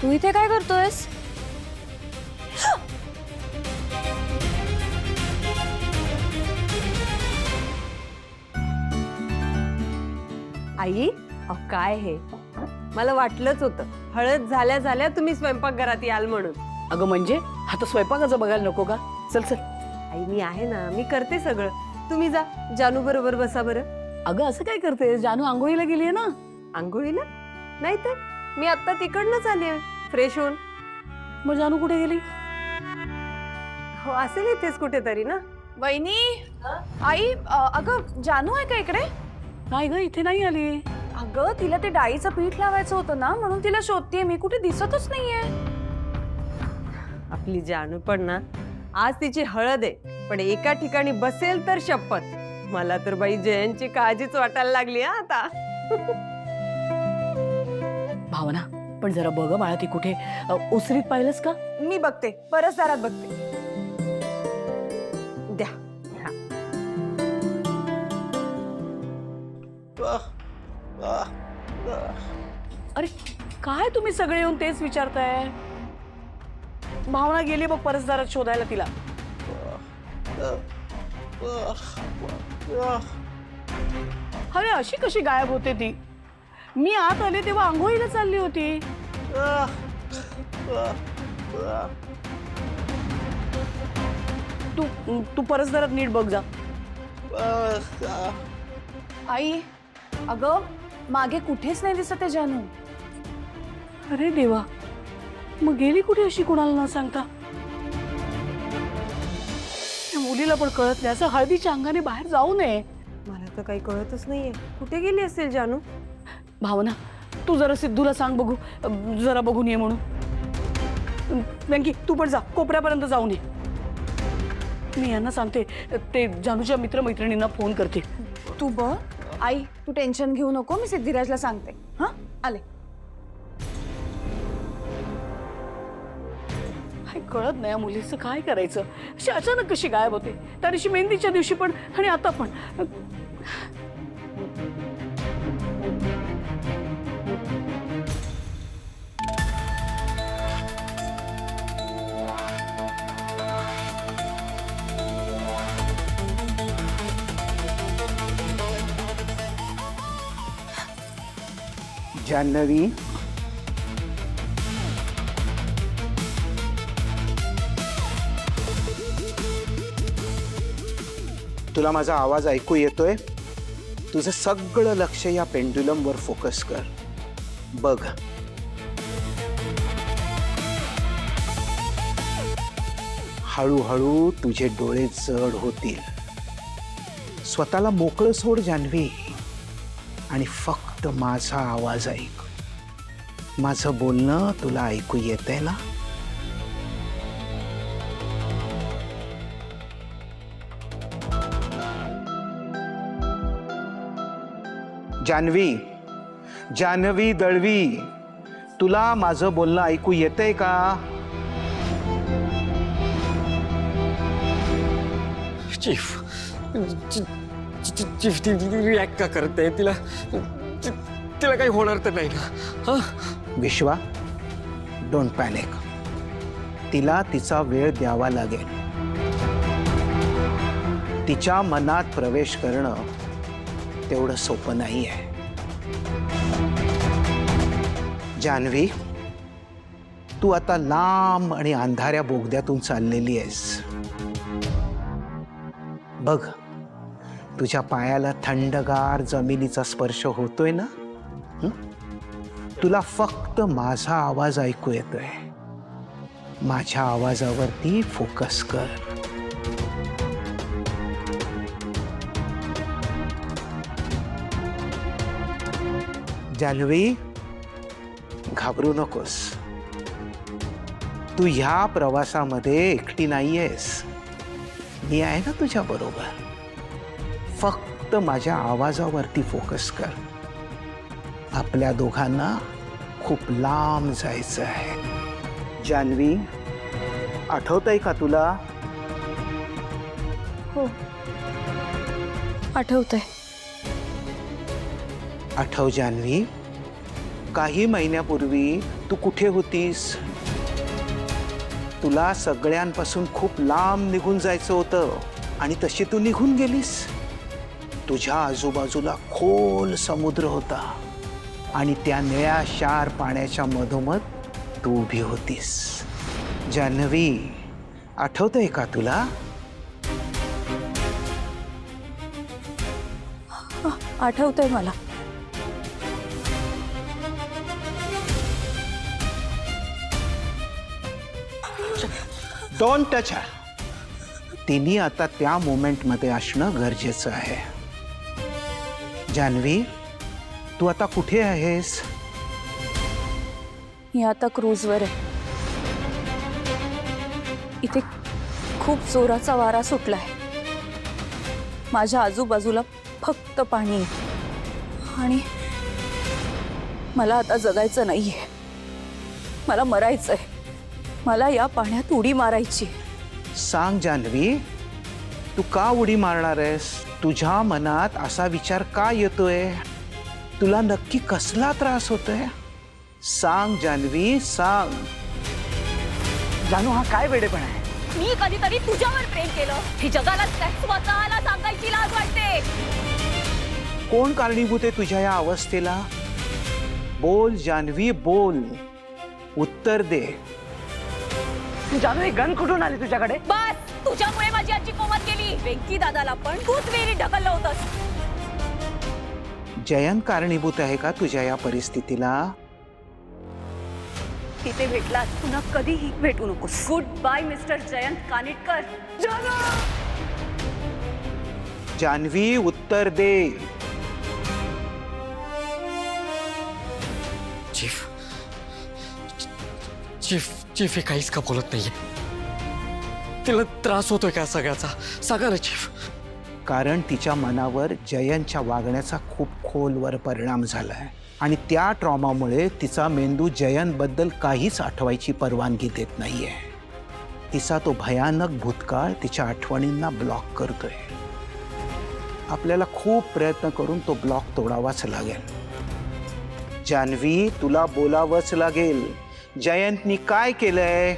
तू इथे काय करतोयस? आई काय हे, मला वाटलंच होतं हळद झाल्या झाल्या तुम्ही स्वयंपाकघरात याल म्हणून. अगं म्हणजे आता स्वयंपाकाचं बघायला नको का? चल चल. आई मी आहे ना, मी करते सगळं. तुम्ही जा, जानू बरोबर बसा बरं. अगं असं काय करते? जानू आंघोळीला गेली आहे ना. आंघोळीला नाही तर मी आता तिकडनंच आली फ्रेश होऊन. मग जानू कुठे गेली? हो असेल इथेच कुठेतरी ना. वहिनी, आई, अगं जानू आहे का इकडे? नाही ग, इथे नाही आली. अगं तिला ते डाळीचं पीठ लावायचं होतं ना, म्हणून तिला शोधतेय मी. कुठे दिसतच नाहीये. आपली जानू पण ना, आज तिची हळद आहे पण एका ठिकाणी बसेल तर शपथ. मला तर बाई जयंतची काळजीच वाटायला लागली आता. भावना पण जरा बघ बाळा, ती कुठे ओसरीत पाहिलंस का? मी बघते, परसदारात बघते. द्या. अरे काय तुम्ही सगळे येऊन तेच विचारताय? भावना गेली बघ परसदारात शोधायला तिला. अरे अशी कशी गायब होते ती? मी आत आले तेव्हा आंघोळीला चालली होती. तू तू परसदारात नीट बघ जा. आई, अगं मागे कुठेच नाही दिसत आहे जानू. अरे देवा, मग गेली कुठे अशी कुणाला न सांगता? त्या मुलीला पण कळत नाही, असं हळदीच्या अंगाने बाहेर जाऊ नये. मला तर काही कळतच नाहीये कुठे गेली असेल जानू. भावना तू जरा सिद्धूला सांग बघू, जरा बघून ये म्हणून. वेंकी तू पण जा, कोपऱ्यापर्यंत जाऊन ये. मी यांना सांगते, ते जानूच्या मित्रमैत्रिणींना फोन करते. तू बघ आई, तू टेन्शन घेऊ नको, मी सिद्धिराजला सांगते. हा आले. काय कळत नाही या मुलीचं काय करायचं. अशी अचानक कशी गायब होते? त्या दिवशी मेहंदीच्या दिवशी पण आणि आता पण. जान्हवी, तुला माझा आवाज ऐकू येतोय? तुझं सगळं लक्ष या पेंड्युलम वर फोकस कर. बघ, हळूहळू तुझे डोळे जड होतील. स्वतःला मोकळं सोड जान्हवी आणि फक्त माझा आवाज ऐक. माझं बोलणं तुला ऐकू येतंय ना? जान्हवी, जान्हवी दळवी, तुला माझं बोलणं ऐकू येतंय का? चीफ, चीफ ती रिॲक्ट का करते? तिला तिला काही होणार तर नाही ना? हा विश्वा, डोंट पॅनिक. तिला तिचा वेळ द्यावा लागेल. तिच्या मनात प्रवेश करणं तेवढं सोपं नाही आहे. जान्हवी, तू आता लांब आणि अंधाऱ्या बोगद्यातून चाललेली आहेस. बघ, तुझ्या पायाला थंडगार जमिनीचा स्पर्श होतोय ना? तुला फक्त माझा आवाज ऐकू येतोय. माझ्या आवाजावरती फोकस कर. जान्हवी, घाबरू नकोस. तू ह्या प्रवासामध्ये एकटी नाहीयेस. मी आहे ना तुझ्या बरोबर. फक्त माझ्या आवाजावरती फोकस कर. आपल्या दोघांना खूप लांब जायचं आहे. जान्हवी, आठवतंय का तुला? हो. आठवतंय. आठव जान्हवी, काही महिन्यापूर्वी तू कुठे होतीस? तुला सगळ्यांपासून खूप लांब निघून जायचं होतं आणि तशी तू निघून गेलीस. तुझ्या आजूबाजूला खोल समुद्र होता आणि त्या निळ्या शार पाण्याच्या मधोमध तू उभी होतीस. जान्हवी, आठवतंय का तुला? आठवतंय मला. Don't touch her. तिने आता त्या मोमेंटमध्ये असणं गरजेचं आहे. जान्हवी, तू आता कुठे आहेस? मी आता क्रूजवर आहे. इथे खूप जोराचा वारा सुटलाय. माझ्या आजूबाजूला फक्त पाणी आहे आणि मला आता जगायचं नाहीये. मला मरायचंय. मला या पाण्यात उडी मारायची. सांग जान्हवी, तू का उडी मारणार आहेस? तुझ्या मनात असा विचार का येतोय? तुला नक्की कसला त्रास होतोय? सांग जान्हवी, सांग. जानू, हा काय वेडेपणा आहे? मी कधीतरी तुझ्यावर प्रेम केलं हे जगालाच काय स्वतःला सांगायची लाज वाटते. कोण कारणीभूत आहे तुझ्या या अवस्थेला? बोल जान्हवी, बोल. उत्तर दे. जानू, हे गन कुठून आली तुझ्याकडे? बस, तुझ्यामुळे माझी आजी कोमात गेली. वेंकी दादाला पण तूच विहिरीत ढकललं होतंस. जयंत कारणीभूत आहे का तुझ्या या परिस्थितीला? तिथे भेटलास, पुन्हा कधीही भेटू नकोस. Goodbye mister Jayant Kanitkar. Janhavi, उत्तर दे. चीफ चीफ चीफ हे काहीच का बोलत नाहीये. तिला त्रास होतोय का सगळ्याचा? सांगा ना चीफ. कारण तिच्या मनावर जयंतच्या वागण्याचा खूप खोलवर परिणाम झालाय आणि त्या ट्रॉमामुळे तिचा मेंदू जयंतबद्दल काहीच आठवायची परवानगी देत नाहीये. तिचा तो भयानक भूतकाळ तिच्या आठवणींना ब्लॉक करतोय. आपल्याला खूप प्रयत्न करून तो ब्लॉक तोडावाच लागेल. जान्हवी, तुला बोलावंच लागेल. जयंतनी काय केलंय?